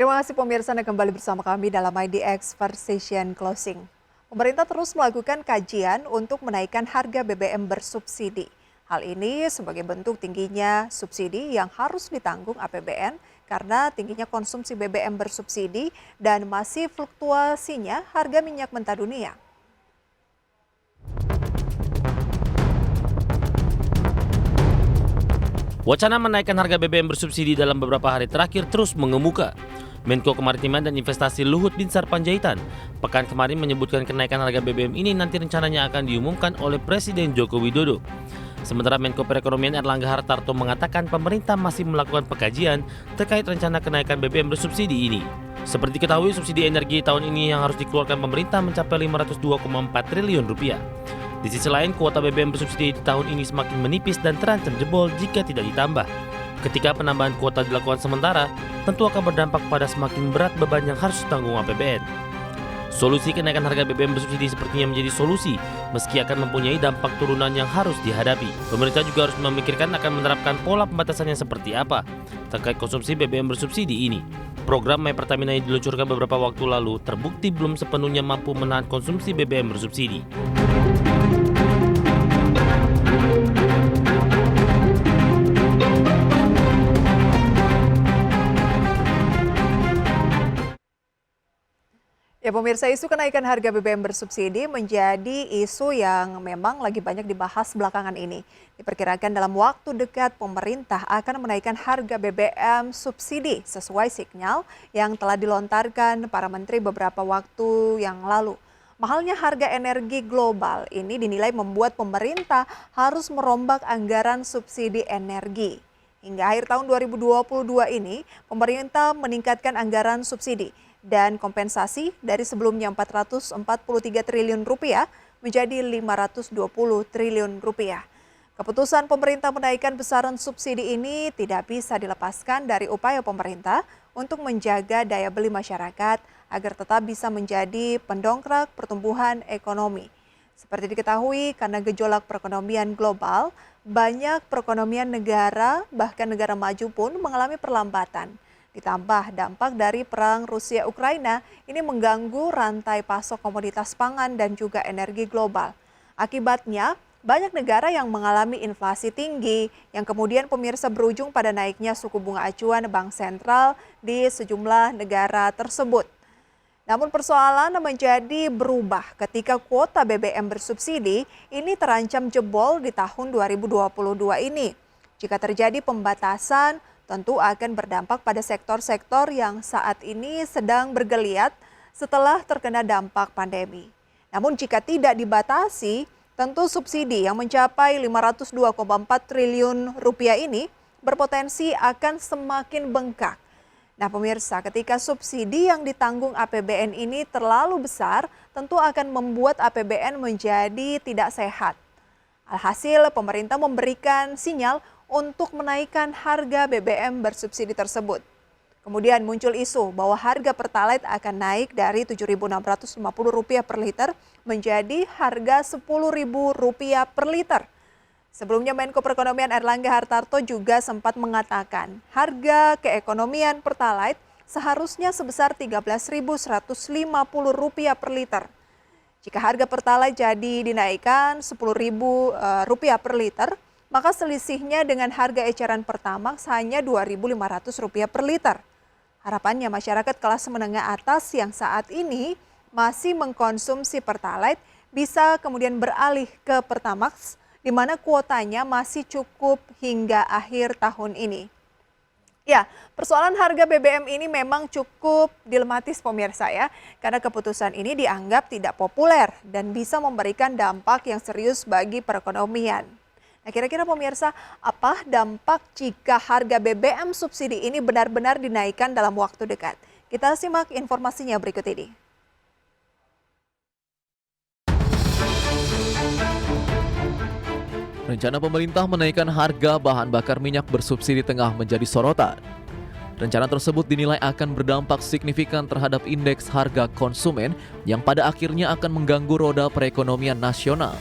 Terima kasih pemirsa Anda kembali bersama kami dalam IDX Versation Closing. Pemerintah terus melakukan kajian untuk menaikkan harga BBM bersubsidi. Hal ini sebagai bentuk tingginya subsidi yang harus ditanggung APBN karena tingginya konsumsi BBM bersubsidi dan masih fluktuasinya harga minyak mentah dunia. Wacana menaikkan harga BBM bersubsidi dalam beberapa hari terakhir terus mengemuka. Menko Kemaritiman dan Investasi Luhut Binsar Panjaitan pekan kemarin menyebutkan kenaikan harga BBM ini nanti rencananya akan diumumkan oleh Presiden Joko Widodo. Sementara Menko Perekonomian Erlangga Hartarto mengatakan pemerintah masih melakukan pengkajian terkait rencana kenaikan BBM bersubsidi ini. Seperti diketahui, subsidi energi tahun ini yang harus dikeluarkan pemerintah mencapai 502,4 triliun rupiah. Di sisi lain, kuota BBM bersubsidi di tahun ini semakin menipis dan terancam jebol jika tidak ditambah. Ketika penambahan kuota dilakukan sementara, tentu akan berdampak pada semakin berat beban yang harus ditanggung APBN. Solusi kenaikan harga BBM bersubsidi sepertinya menjadi solusi, meski akan mempunyai dampak turunan yang harus dihadapi. Pemerintah juga harus memikirkan akan menerapkan pola pembatasannya seperti apa terkait konsumsi BBM bersubsidi ini. Program My Pertamina yang diluncurkan beberapa waktu lalu terbukti belum sepenuhnya mampu menahan konsumsi BBM bersubsidi. Ya pemirsa, isu kenaikan harga BBM bersubsidi menjadi isu yang memang lagi banyak dibahas belakangan ini. Diperkirakan dalam waktu dekat pemerintah akan menaikkan harga BBM subsidi sesuai sinyal yang telah dilontarkan para menteri beberapa waktu yang lalu. Mahalnya harga energi global ini dinilai membuat pemerintah harus merombak anggaran subsidi energi. Hingga akhir tahun 2022 ini, pemerintah meningkatkan anggaran subsidi dan kompensasi dari sebelumnya 443 triliun rupiah menjadi 520 triliun rupiah. Keputusan pemerintah menaikkan besaran subsidi ini tidak bisa dilepaskan dari upaya pemerintah untuk menjaga daya beli masyarakat agar tetap bisa menjadi pendongkrak pertumbuhan ekonomi. Seperti diketahui, karena gejolak perekonomian global, banyak perekonomian negara, bahkan negara maju pun mengalami perlambatan. Ditambah dampak dari perang Rusia-Ukraina ini mengganggu rantai pasok komoditas pangan dan juga energi global. Akibatnya, banyak negara yang mengalami inflasi tinggi yang kemudian pemirsa berujung pada naiknya suku bunga acuan bank sentral di sejumlah negara tersebut. Namun persoalan menjadi berubah ketika kuota BBM bersubsidi ini terancam jebol di tahun 2022 ini. Jika terjadi pembatasan, tentu akan berdampak pada sektor-sektor yang saat ini sedang bergeliat setelah terkena dampak pandemi. Namun jika tidak dibatasi, tentu subsidi yang mencapai 502,4 triliun rupiah ini berpotensi akan semakin bengkak. Nah pemirsa, ketika subsidi yang ditanggung APBN ini terlalu besar, tentu akan membuat APBN menjadi tidak sehat. Alhasil pemerintah memberikan sinyal untuk menaikkan harga BBM bersubsidi tersebut. Kemudian muncul isu bahwa harga Pertalite akan naik dari Rp7.650 per liter menjadi harga Rp10.000 per liter. Sebelumnya Menko Perekonomian Erlangga Hartarto juga sempat mengatakan harga keekonomian Pertalite seharusnya sebesar Rp13.150 per liter. Jika harga Pertalite jadi dinaikkan Rp10.000 per liter, maka selisihnya dengan harga eceran Pertamax hanya Rp2.500 per liter. Harapannya masyarakat kelas menengah atas yang saat ini masih mengkonsumsi Pertalite bisa kemudian beralih ke Pertamax, di mana kuotanya masih cukup hingga akhir tahun ini. Ya, persoalan harga BBM ini memang cukup dilematis pemirsa ya, karena keputusan ini dianggap tidak populer dan bisa memberikan dampak yang serius bagi perekonomian. Nah, kira-kira pemirsa, apa dampak jika harga BBM subsidi ini benar-benar dinaikkan dalam waktu dekat? Kita simak informasinya berikut ini. Rencana pemerintah menaikkan harga bahan bakar minyak bersubsidi tengah menjadi sorotan. Rencana tersebut dinilai akan berdampak signifikan terhadap indeks harga konsumen yang pada akhirnya akan mengganggu roda perekonomian nasional.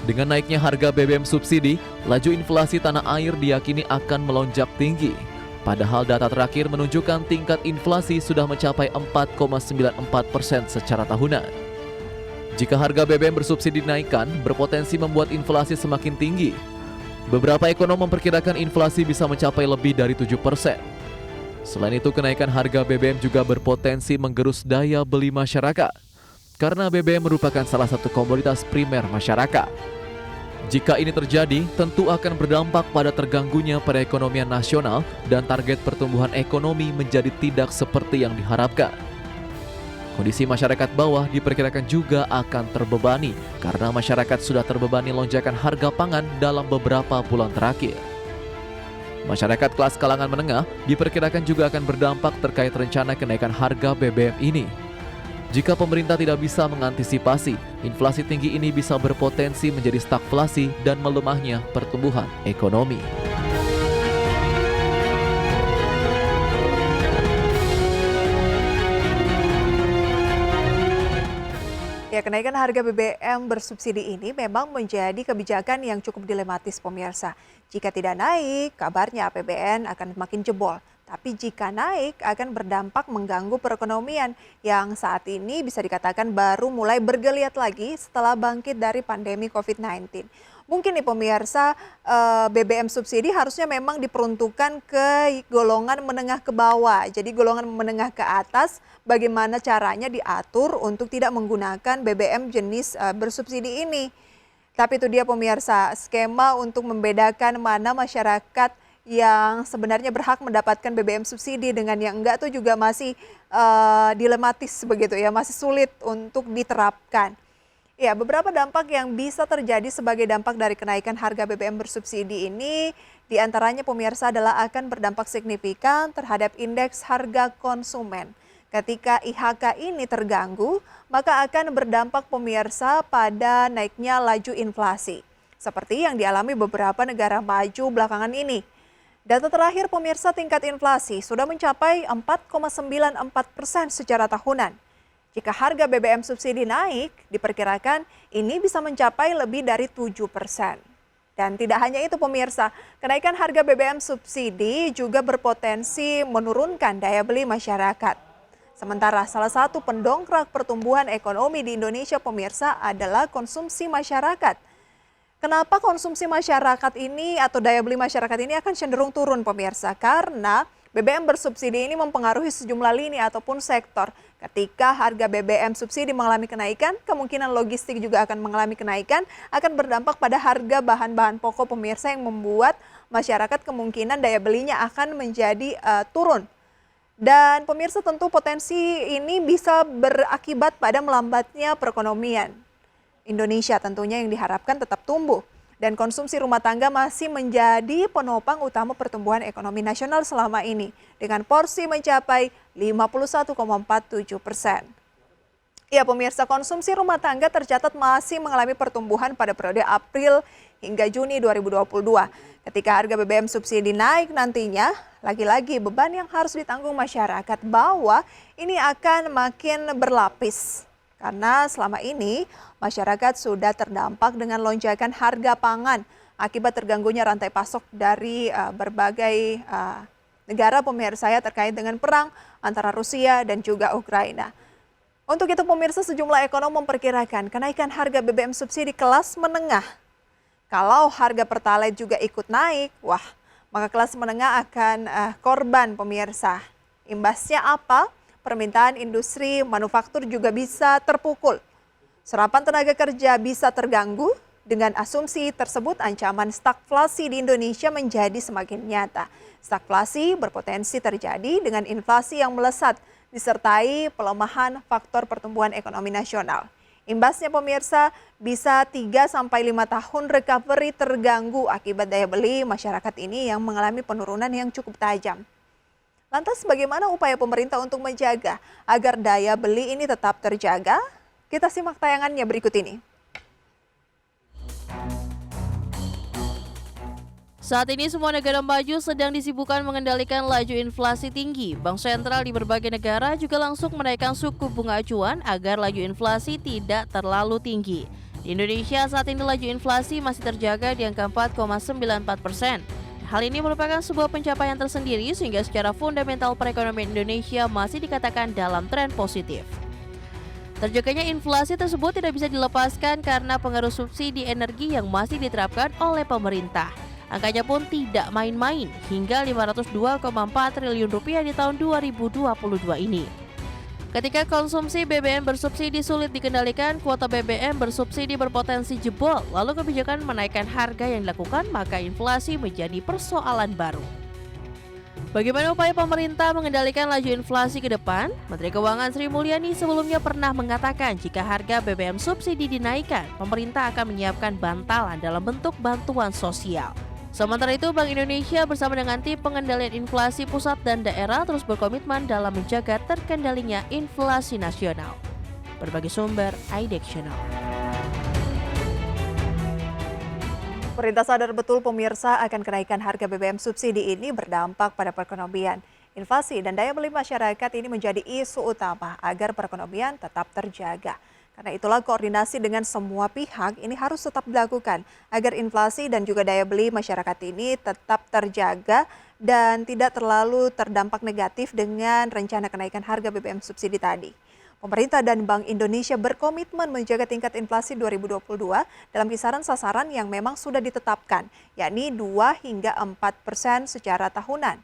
Dengan naiknya harga BBM subsidi, laju inflasi tanah air diyakini akan melonjak tinggi. Padahal data terakhir menunjukkan tingkat inflasi sudah mencapai 4,94% secara tahunan. Jika harga BBM bersubsidi dinaikkan, berpotensi membuat inflasi semakin tinggi. Beberapa ekonom memperkirakan inflasi bisa mencapai lebih dari 7%. Selain itu, kenaikan harga BBM juga berpotensi menggerus daya beli masyarakat, karena BBM merupakan salah satu komoditas primer masyarakat. Jika ini terjadi, tentu akan berdampak pada terganggunya perekonomian nasional dan target pertumbuhan ekonomi menjadi tidak seperti yang diharapkan. Kondisi masyarakat bawah diperkirakan juga akan terbebani karena masyarakat sudah terbebani lonjakan harga pangan dalam beberapa bulan terakhir. Masyarakat kelas kalangan menengah diperkirakan juga akan berdampak terkait rencana kenaikan harga BBM ini. Jika pemerintah tidak bisa mengantisipasi, inflasi tinggi ini bisa berpotensi menjadi stagflasi dan melemahnya pertumbuhan ekonomi. Ya, kenaikan harga BBM bersubsidi ini memang menjadi kebijakan yang cukup dilematis pemirsa. Jika tidak naik, kabarnya APBN akan makin jebol. Tapi jika naik akan berdampak mengganggu perekonomian yang saat ini bisa dikatakan baru mulai bergeliat lagi setelah bangkit dari pandemi COVID-19. Mungkin nih pemirsa, BBM subsidi harusnya memang diperuntukkan ke golongan menengah ke bawah. Jadi golongan menengah ke atas bagaimana caranya diatur untuk tidak menggunakan BBM jenis bersubsidi ini. Tapi itu dia pemirsa, skema untuk membedakan mana masyarakat yang sebenarnya berhak mendapatkan BBM subsidi dengan yang enggak tuh juga masih dilematis begitu ya, masih sulit untuk diterapkan. Ya, beberapa dampak yang bisa terjadi sebagai dampak dari kenaikan harga BBM bersubsidi ini diantaranya pemirsa adalah akan berdampak signifikan terhadap indeks harga konsumen. Ketika IHK ini terganggu, maka akan berdampak pemirsa pada naiknya laju inflasi. Seperti yang dialami beberapa negara maju belakangan ini. Data terakhir pemirsa tingkat inflasi sudah mencapai 4,94% secara tahunan. Jika harga BBM subsidi naik, diperkirakan ini bisa mencapai lebih dari 7%. Dan tidak hanya itu pemirsa, kenaikan harga BBM subsidi juga berpotensi menurunkan daya beli masyarakat. Sementara salah satu pendongkrak pertumbuhan ekonomi di Indonesia pemirsa adalah konsumsi masyarakat. Kenapa konsumsi masyarakat ini atau daya beli masyarakat ini akan cenderung turun pemirsa? Karena BBM bersubsidi ini mempengaruhi sejumlah lini ataupun sektor. Ketika harga BBM subsidi mengalami kenaikan, kemungkinan logistik juga akan mengalami kenaikan, akan berdampak pada harga bahan-bahan pokok pemirsa yang membuat masyarakat kemungkinan daya belinya akan menjadi turun. Dan pemirsa tentu potensi ini bisa berakibat pada melambatnya perekonomian Indonesia tentunya yang diharapkan tetap tumbuh. Dan konsumsi rumah tangga masih menjadi penopang utama pertumbuhan ekonomi nasional selama ini, dengan porsi mencapai 51,47%. Ya pemirsa, konsumsi rumah tangga tercatat masih mengalami pertumbuhan pada periode April hingga Juni 2022. Ketika harga BBM subsidi naik nantinya, lagi-lagi beban yang harus ditanggung masyarakat bawah ini akan makin berlapis. Karena selama ini masyarakat sudah terdampak dengan lonjakan harga pangan akibat terganggunya rantai pasok dari berbagai negara pemirsa ya terkait dengan perang antara Rusia dan juga Ukraina. Untuk itu pemirsa, sejumlah ekonom memperkirakan kenaikan harga BBM subsidi kelas menengah. Kalau harga Pertalite juga ikut naik, wah maka kelas menengah akan korban pemirsa. Imbasnya apa? Permintaan industri manufaktur juga bisa terpukul. Serapan tenaga kerja bisa terganggu. Dengan asumsi tersebut, ancaman stagflasi di Indonesia menjadi semakin nyata. Stagflasi berpotensi terjadi dengan inflasi yang melesat, disertai pelemahan faktor pertumbuhan ekonomi nasional. Imbasnya pemirsa, bisa 3-5 tahun recovery terganggu akibat daya beli masyarakat ini yang mengalami penurunan yang cukup tajam. Lantas bagaimana upaya pemerintah untuk menjaga agar daya beli ini tetap terjaga? Kita simak tayangannya berikut ini. Saat ini semua negara maju sedang disibukkan mengendalikan laju inflasi tinggi. Bank sentral di berbagai negara juga langsung menaikkan suku bunga acuan agar laju inflasi tidak terlalu tinggi. Di Indonesia saat ini laju inflasi masih terjaga di angka 4,94%. Hal ini merupakan sebuah pencapaian tersendiri sehingga secara fundamental perekonomian Indonesia masih dikatakan dalam tren positif. Terjaganya inflasi tersebut tidak bisa dilepaskan karena pengaruh subsidi energi yang masih diterapkan oleh pemerintah. Angkanya pun tidak main-main, hingga 502,4 triliun rupiah di tahun 2022 ini. Ketika konsumsi BBM bersubsidi sulit dikendalikan, kuota BBM bersubsidi berpotensi jebol, lalu kebijakan menaikkan harga yang dilakukan, maka inflasi menjadi persoalan baru. Bagaimana upaya pemerintah mengendalikan laju inflasi ke depan? Menteri Keuangan Sri Mulyani sebelumnya pernah mengatakan jika harga BBM subsidi dinaikkan, pemerintah akan menyiapkan bantalan dalam bentuk bantuan sosial. Sementara itu, Bank Indonesia bersama dengan tim pengendalian inflasi pusat dan daerah terus berkomitmen dalam menjaga terkendalinya inflasi nasional. Berbagai sumber, IDEX Channel. Pemerintah sadar betul pemirsa akan kenaikan harga BBM subsidi ini berdampak pada perekonomian. Inflasi dan daya beli masyarakat ini menjadi isu utama agar perekonomian tetap terjaga. Karena itulah koordinasi dengan semua pihak ini harus tetap dilakukan agar inflasi dan juga daya beli masyarakat ini tetap terjaga dan tidak terlalu terdampak negatif dengan rencana kenaikan harga BBM subsidi tadi. Pemerintah dan Bank Indonesia berkomitmen menjaga tingkat inflasi 2022 dalam kisaran sasaran yang memang sudah ditetapkan, yakni 2 hingga 4% secara tahunan.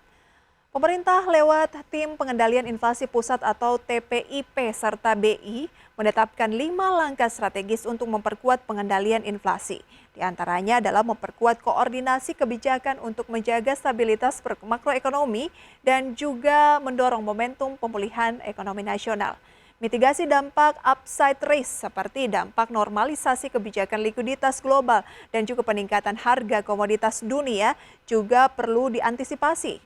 Pemerintah lewat Tim Pengendalian Inflasi Pusat atau TPIP serta BI menetapkan 5 langkah strategis untuk memperkuat pengendalian inflasi. Di antaranya adalah memperkuat koordinasi kebijakan untuk menjaga stabilitas makroekonomi dan juga mendorong momentum pemulihan ekonomi nasional. Mitigasi dampak upside risk seperti dampak normalisasi kebijakan likuiditas global dan juga peningkatan harga komoditas dunia juga perlu diantisipasi.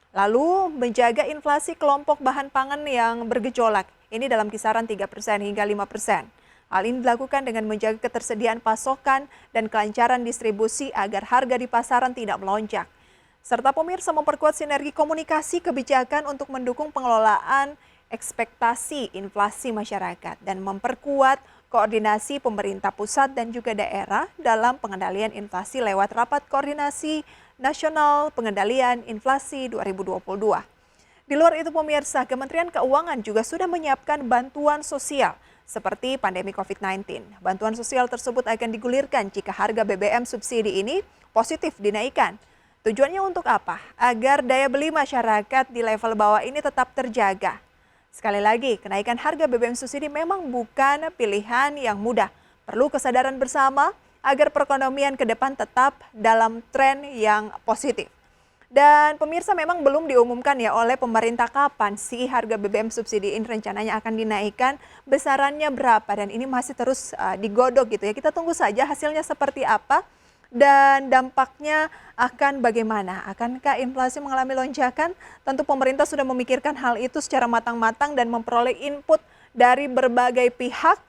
Lalu menjaga inflasi kelompok bahan pangan yang bergejolak, ini dalam kisaran 3% hingga 5%. Hal ini dilakukan dengan menjaga ketersediaan pasokan dan kelancaran distribusi agar harga di pasaran tidak melonjak. Serta pemirsa memperkuat sinergi komunikasi kebijakan untuk mendukung pengelolaan ekspektasi inflasi masyarakat dan memperkuat koordinasi pemerintah pusat dan juga daerah dalam pengendalian inflasi lewat Rapat Koordinasi Nasional Pengendalian Inflasi 2022. Di luar itu pemirsa, Kementerian Keuangan juga sudah menyiapkan bantuan sosial seperti pandemi COVID-19. Bantuan sosial tersebut akan digulirkan jika harga BBM subsidi ini positif dinaikkan. Tujuannya untuk apa? Agar daya beli masyarakat di level bawah ini tetap terjaga. Sekali lagi, kenaikan harga BBM subsidi memang bukan pilihan yang mudah. Perlu kesadaran bersama agar perekonomian ke depan tetap dalam tren yang positif. Dan pemirsa memang belum diumumkan ya oleh pemerintah kapan sih harga BBM subsidi ini rencananya akan dinaikkan, besarannya berapa dan ini masih terus digodok gitu ya. Kita tunggu saja hasilnya seperti apa dan dampaknya akan bagaimana. Akankah inflasi mengalami lonjakan? Tentu pemerintah sudah memikirkan hal itu secara matang-matang dan memperoleh input dari berbagai pihak.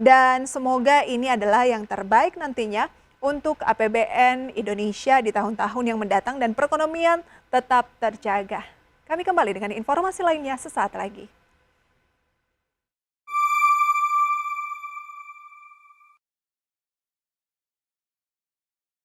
Dan semoga ini adalah yang terbaik nantinya untuk APBN Indonesia di tahun-tahun yang mendatang dan perekonomian tetap terjaga. Kami kembali dengan informasi lainnya sesaat lagi.